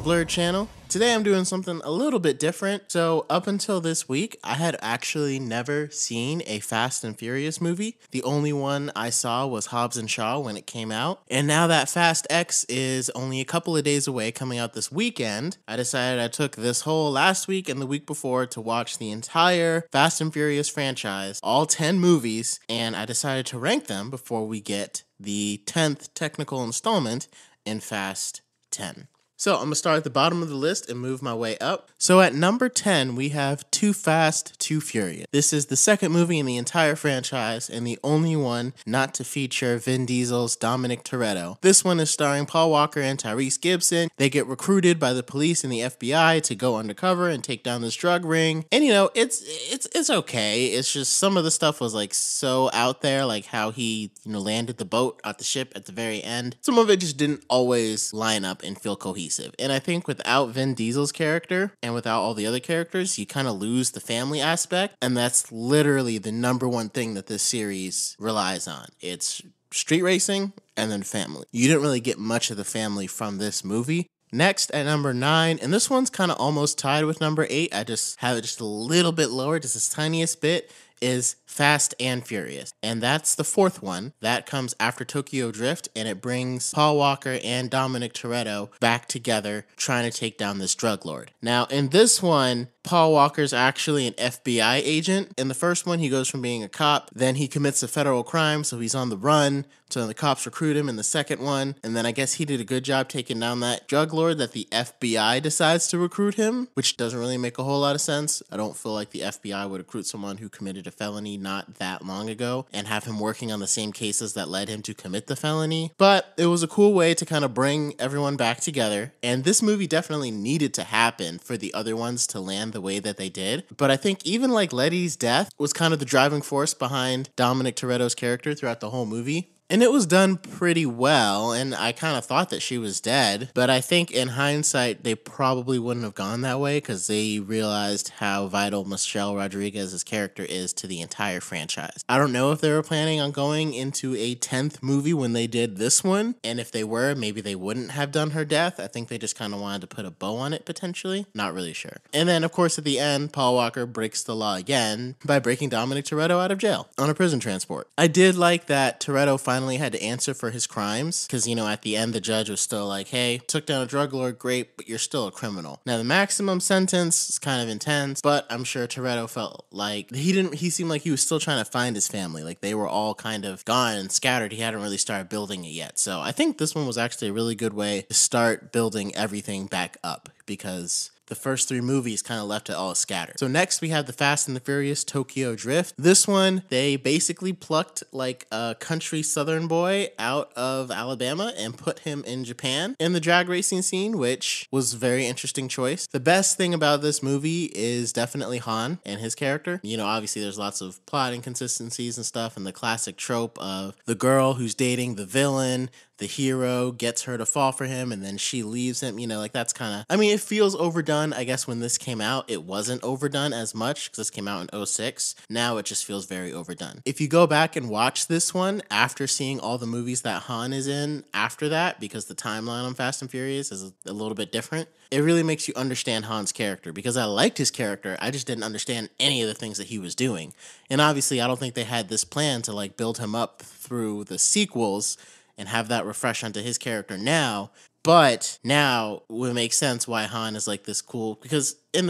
Blurred channel. Today I'm doing something a little bit different. So up until this week, I had actually never seen a Fast and Furious movie. The only one I saw was Hobbs and Shaw when it came out. And now that Fast X is only a couple of days away, coming out this weekend, I decided I took this whole last week and the week before to watch the entire Fast and Furious franchise, all 10 movies, and I decided to rank them before we get the 10th technical installment in Fast 10. So I'm going to start at the bottom of the list and move my way up. So at number 10, we have Too Fast, Too Furious. This is the second movie in the entire franchise and the only one not to feature Vin Diesel's Dominic Toretto. This one is starring Paul Walker and Tyrese Gibson. They get recruited by the police and the FBI to go undercover and take down this drug ring. And you know, it's okay. It's just some of the stuff was like so out there, like how he, landed the boat at the ship at the very end. Some of it just didn't always line up and feel cohesive. And I think without Vin Diesel's character and without all the other characters, you kind of lose the family aspect. And that's literally the number one thing that this series relies on. It's street racing and then family. You didn't really get much of the family from this movie. Next at number 9, and this one's kind of almost tied with number 8. I just have it just a little bit lower, just the tiniest bit, is Fast and Furious. And that's the fourth one. That comes after Tokyo Drift, and it brings Paul Walker and Dominic Toretto back together trying to take down this drug lord. Now, in this one, Paul Walker's actually an FBI agent. In the first one, he goes from being a cop, then he commits a federal crime, so he's on the run. So the cops recruit him in the second one, and then I guess he did a good job taking down that drug lord that the FBI decides to recruit him, which doesn't really make a whole lot of sense. I don't feel like the FBI would recruit someone who committed a felony not that long ago and have him working on the same cases that led him to commit the felony. But it was a cool way to kind of bring everyone back together, and this movie definitely needed to happen for the other ones to land the way that they did. But I think even like Letty's death was kind of the driving force behind Dominic Toretto's character throughout the whole movie. And it was done pretty well, and I kind of thought that she was dead, but I think in hindsight, they probably wouldn't have gone that way because they realized how vital Michelle Rodriguez's character is to the entire franchise. I don't know if they were planning on going into a 10th movie when they did this one, and if they were, maybe they wouldn't have done her death. I think they just kind of wanted to put a bow on it, potentially. Not really sure. And then, of course, at the end, Paul Walker breaks the law again by breaking Dominic Toretto out of jail on a prison transport. I did like that Toretto finally had to answer for his crimes because, at the end, the judge was still like, hey, took down a drug lord, great, but you're still a criminal. Now, the maximum sentence is kind of intense, but I'm sure Toretto felt like he seemed like he was still trying to find his family. Like they were all kind of gone and scattered. He hadn't really started building it yet. So I think this one was actually a really good way to start building everything back up because the first 3 movies kind of left it all scattered. So next we have the Fast and the Furious Tokyo Drift. This one, they basically plucked like a country southern boy out of Alabama and put him in Japan in the drag racing scene, which was a very interesting choice. The best thing about this movie is definitely Han and his character. Obviously there's lots of plot inconsistencies and stuff, and the classic trope of the girl who's dating the villain, the hero gets her to fall for him and then she leaves him, that's kind of, it feels overdone. I guess when this came out, it wasn't overdone as much because this came out in 2006. Now it just feels very overdone. If you go back and watch this one after seeing all the movies that Han is in after that, because the timeline on Fast and Furious is a little bit different, it really makes you understand Han's character because I liked his character. I just didn't understand any of the things that he was doing. And obviously I don't think they had this plan to like build him up through the sequels and have that refresh onto his character now. But now it would make sense why Han is like this cool, because in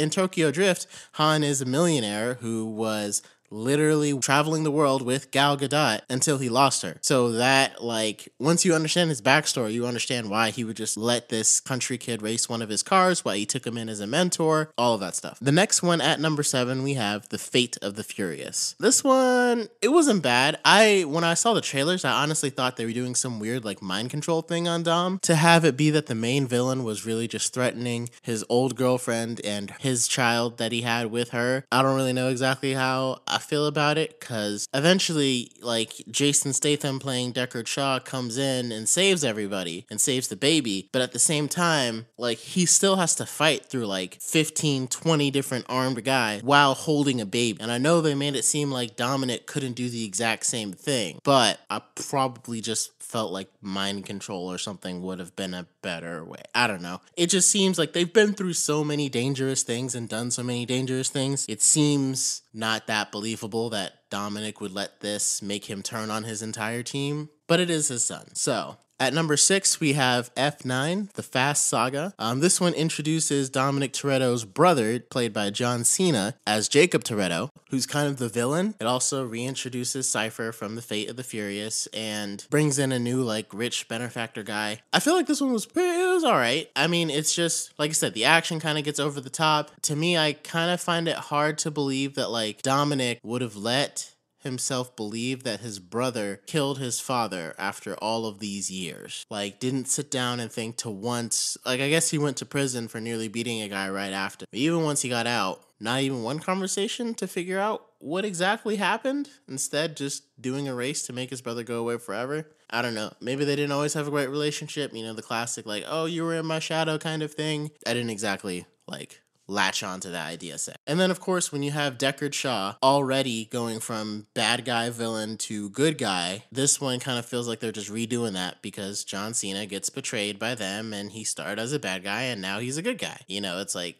Tokyo Drift, Han is a millionaire who was literally traveling the world with Gal Gadot until he lost her. So that, once you understand his backstory, you understand why he would just let this country kid race one of his cars, why he took him in as a mentor, all of that stuff. The next one at number 7, we have The Fate of the Furious. This one, it wasn't bad. When I saw the trailers, I honestly thought they were doing some weird, mind control thing on Dom. To have it be that the main villain was really just threatening his old girlfriend and his child that he had with her, I don't really know exactly how I feel about it, because eventually, like, Jason Statham playing Deckard Shaw comes in and saves everybody and saves the baby, but at the same time, like, he still has to fight through like 15, 20 different armed guys while holding a baby. And I know they made it seem like Dominic couldn't do the exact same thing, but I probably just felt like mind control or something would have been a better way. I don't know. It just seems like they've been through so many dangerous things and done so many dangerous things. It seems not that believable that Dominic would let this make him turn on his entire team, but it is his son. So at number 6, we have F9, The Fast Saga. This one introduces Dominic Toretto's brother, played by John Cena, as Jacob Toretto, who's kind of the villain. It also reintroduces Cypher from The Fate of the Furious and brings in a new, like, rich benefactor guy. I feel like this one was all right. I mean, it's just, like I said, the action kind of gets over the top. To me, I kind of find it hard to believe that, like, Dominic would have let himself believe that his brother killed his father after all of these years. Like, didn't sit down and think to once, like, I guess he went to prison for nearly beating a guy right after. But even once he got out, not even one conversation to figure out what exactly happened. Instead, just doing a race to make his brother go away forever. I don't know. Maybe they didn't always have a great relationship. You know, the classic, like, oh, you were in my shadow kind of thing. I didn't exactly, like, latch onto that idea set. And then, of course, when you have Deckard Shaw already going from bad guy villain to good guy, this one kind of feels like they're just redoing that because John Cena gets betrayed by them and he started as a bad guy and now he's a good guy. You know, it's like,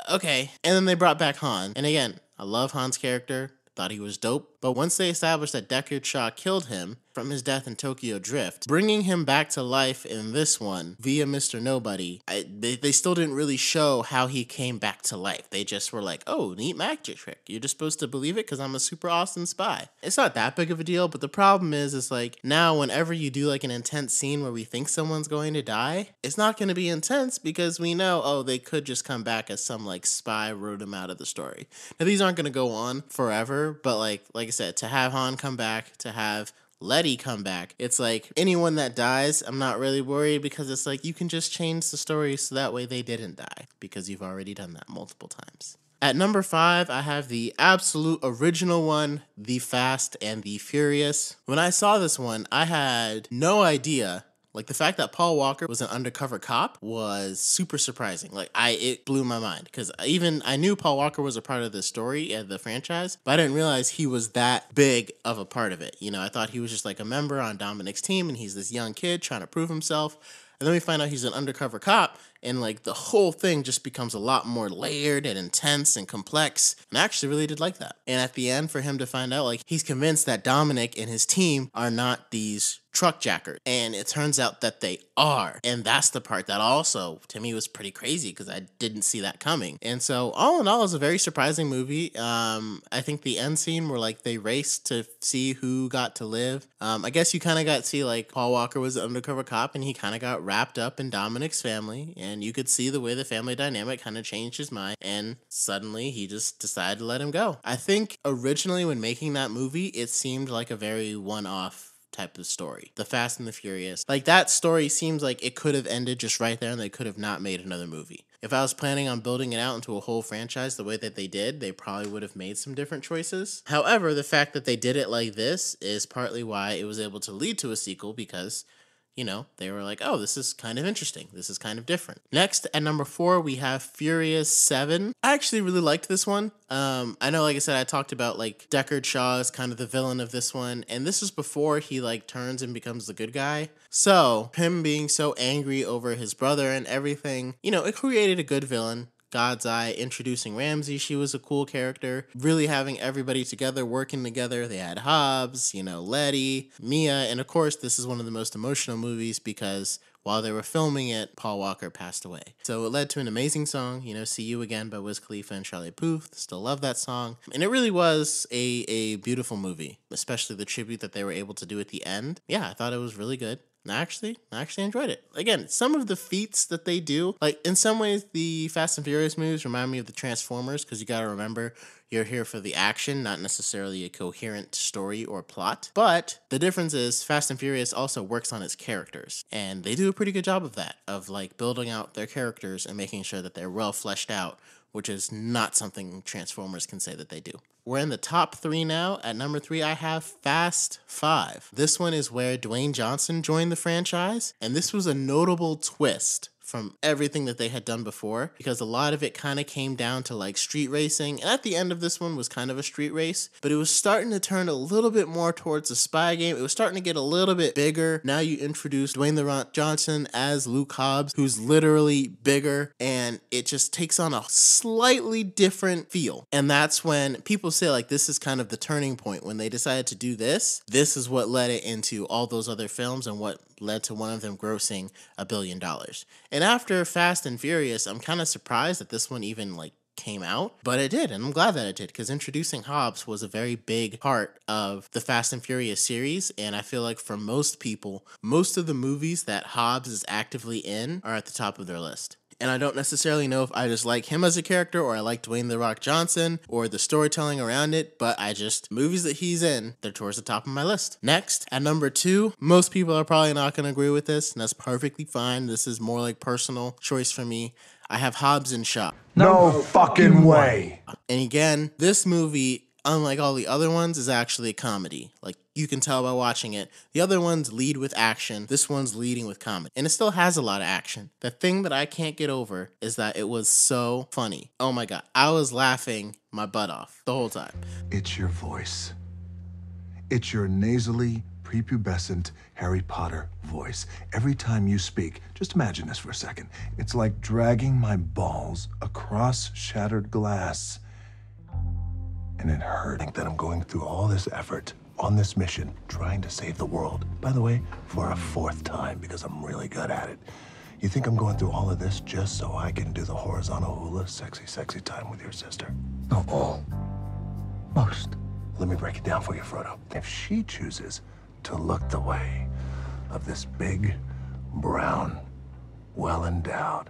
okay. And then they brought back Han. And again, I love Han's character. Thought he was dope. But once they established that Deckard Shaw killed him from his death in Tokyo Drift, bringing him back to life in this one via Mr. Nobody, they still didn't really show how he came back to life. They just were like, oh, neat magic trick. You're just supposed to believe it because I'm a super awesome spy. It's not that big of a deal, but the problem is like now whenever you do like an intense scene where we think someone's going to die, it's not going to be intense because we know, oh, they could just come back as some like spy wrote him out of the story. Now these aren't going to go on forever, but like I said, to have Han come back, to have Letty come back, it's like anyone that dies, I'm not really worried because it's like you can just change the story so that way they didn't die because you've already done that multiple times. At number 5, I have the absolute original one, The Fast and the Furious. When I saw this one, I had no idea. Like, the fact that Paul Walker was an undercover cop was super surprising. Like, it blew my mind because I knew Paul Walker was a part of the story and the franchise, but I didn't realize he was that big of a part of it. You know, I thought he was just like a member on Dominic's team and he's this young kid trying to prove himself. And then we find out he's an undercover cop and like the whole thing just becomes a lot more layered and intense and complex. And I actually really did like that. And at the end, for him to find out like he's convinced that Dominic and his team are not these truck jackers. And it turns out that they are. And that's the part that also, to me, was pretty crazy because I didn't see that coming. And so, all in all, it's a very surprising movie. I think the end scene where, like, they raced to see who got to live. I guess you kind of got to see, like, Paul Walker was an undercover cop and he kind of got wrapped up in Dominic's family. And you could see the way the family dynamic kind of changed his mind. And suddenly, he just decided to let him go. I think originally when making that movie, it seemed like a very one-off type of story. The Fast and the Furious. Like, that story seems like it could have ended just right there and they could have not made another movie. If I was planning on building it out into a whole franchise the way that they did, they probably would have made some different choices. However, the fact that they did it like this is partly why it was able to lead to a sequel because, you know, they were like, oh, this is kind of interesting. This is kind of different. Next, at number 4, we have Furious 7. I actually really liked this one. I know, like I said, I talked about, like, Deckard Shaw is kind of the villain of this one, and this is before he, like, turns and becomes the good guy. So, him being so angry over his brother and everything, you know, it created a good villain. God's Eye, introducing Ramsey, she was a cool character. Really having everybody together, working together. They had Hobbs, you know, Letty, Mia, and of course, this is one of the most emotional movies because while they were filming it, Paul Walker passed away. So it led to an amazing song, you know, See You Again by Wiz Khalifa and Charlie Puth. Still love that song. And it really was a beautiful movie, especially the tribute that they were able to do at the end. Yeah, I thought it was really good. I actually enjoyed it. Again, some of the feats that they do, like in some ways, the Fast and Furious movies remind me of the Transformers because you got to remember you're here for the action, not necessarily a coherent story or plot. But the difference is Fast and Furious also works on its characters, and they do a pretty good job of that, of like building out their characters and making sure that they're well fleshed out which is not something Transformers can say that they do. We're in the top 3 now. At number 3, I have Fast 5. This one is where Dwayne Johnson joined the franchise, and this was a notable twist from everything that they had done before, because a lot of it kind of came down to like street racing, and at the end of this one was kind of a street race, but it was starting to turn a little bit more towards a spy game. It was starting to get a little bit bigger. Now you introduce Dwayne "The Rock" Johnson as Luke Hobbs, who's literally bigger, and it just takes on a slightly different feel. And that's when people say like this is kind of the turning point. When they decided to do this, this is what led it into all those other films and what led to one of them grossing $1 billion. And after Fast and Furious, I'm kind of surprised that this one even like came out, but it did, and I'm glad that it did, because introducing Hobbs was a very big part of the Fast and Furious series, and I feel like for most people, most of the movies that Hobbs is actively in are at the top of their list. And I don't necessarily know if I just like him as a character or I like Dwayne "The Rock" Johnson or the storytelling around it, but movies that he's in, they're towards the top of my list. Next, at number 2, most people are probably not going to agree with this, and that's perfectly fine. This is more like personal choice for me. I have Hobbs and Shaw. No fucking way. And again, this movie, unlike all the other ones, is actually a comedy. Like, you can tell by watching it. The other ones lead with action. This one's leading with comedy. And it still has a lot of action. The thing that I can't get over is that it was so funny. Oh my God. I was laughing my butt off the whole time. It's your voice. It's your nasally, prepubescent Harry Potter voice. Every time you speak, just imagine this for a second. It's like dragging my balls across shattered glass. And it hurting that I'm going through all this effort on this mission, trying to save the world. By the way, for a 4th time, because I'm really good at it. You think I'm going through all of this just so I can do the horizontal hula sexy, sexy time with your sister? Not all. Most. Let me break it down for you, Frodo. If she chooses to look the way of this big, brown, well-endowed,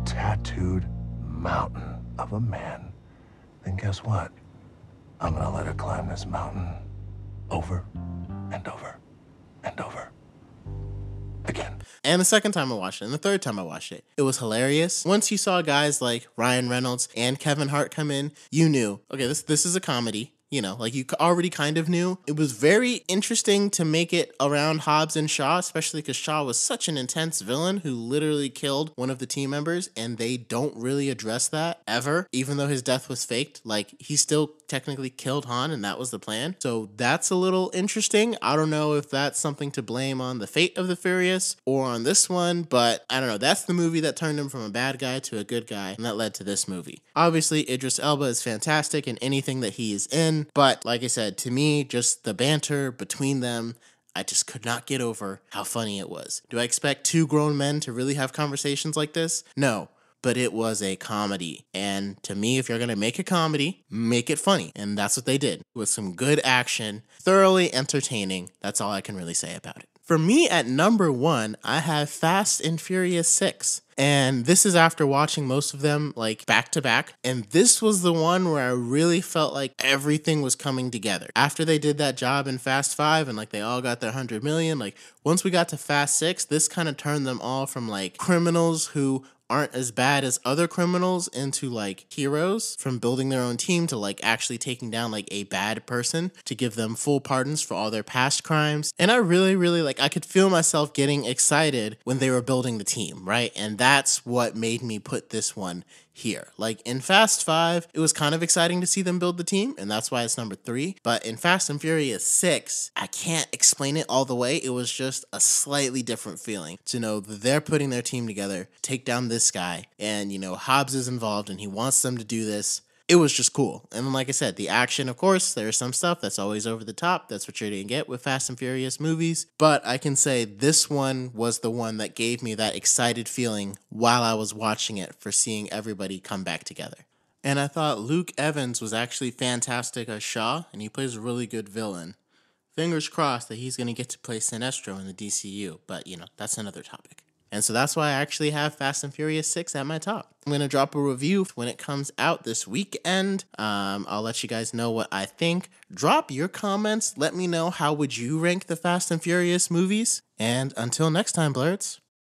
tattooed mountain of a man, then guess what? I'm gonna let her climb this mountain over and over and over again. And the second time I watched it, and the third time I watched it, it was hilarious. Once you saw guys like Ryan Reynolds and Kevin Hart come in, you knew, okay, this is a comedy. You know, like you already kind of knew. It was very interesting to make it around Hobbs and Shaw, especially because Shaw was such an intense villain who literally killed one of the team members, and they don't really address that ever, even though his death was faked. Like, he still technically killed Han, and that was the plan. So that's a little interesting. I don't know if that's something to blame on the Fate of the Furious or on this one, but I don't know. That's the movie that turned him from a bad guy to a good guy, and that led to this movie. Obviously, Idris Elba is fantastic in anything that he is in. But like I said, to me, just the banter between them, I just could not get over how funny it was. Do I expect 2 grown men to really have conversations like this? No, but it was a comedy. And to me, if you're going to make a comedy, make it funny. And that's what they did with some good action, thoroughly entertaining. That's all I can really say about it. For me, at number 1, I have Fast and Furious 6. And this is after watching most of them like back to back. And this was the one where I really felt like everything was coming together. After they did that job in Fast 5 and like they all got their 100 million, like once we got to Fast 6, this kind of turned them all from like criminals who aren't as bad as other criminals into like heroes, from building their own team to like actually taking down like a bad person to give them full pardons for all their past crimes. And I really I could feel myself getting excited when they were building the team, right? And that's what made me put this one here. Like in Fast 5, it was kind of exciting to see them build the team, and that's why it's number 3. But in Fast and Furious 6, I can't explain it all the way. It was just a slightly different feeling to know that they're putting their team together, take down this guy, and you know, Hobbs is involved and he wants them to do this. It was just cool. And then, like I said, the action, of course, there's some stuff that's always over the top. That's what you're going to get with Fast and Furious movies. But I can say this one was the one that gave me that excited feeling while I was watching it for seeing everybody come back together. And I thought Luke Evans was actually fantastic as Shaw, and he plays a really good villain. Fingers crossed that he's going to get to play Sinestro in the DCU, but, you know, that's another topic. And so that's why I actually have Fast and Furious 6 at my top. I'm going to drop a review when it comes out this weekend. I'll let you guys know what I think. Drop your comments. Let me know how would you rank the Fast and Furious movies. And until next time, Blurts.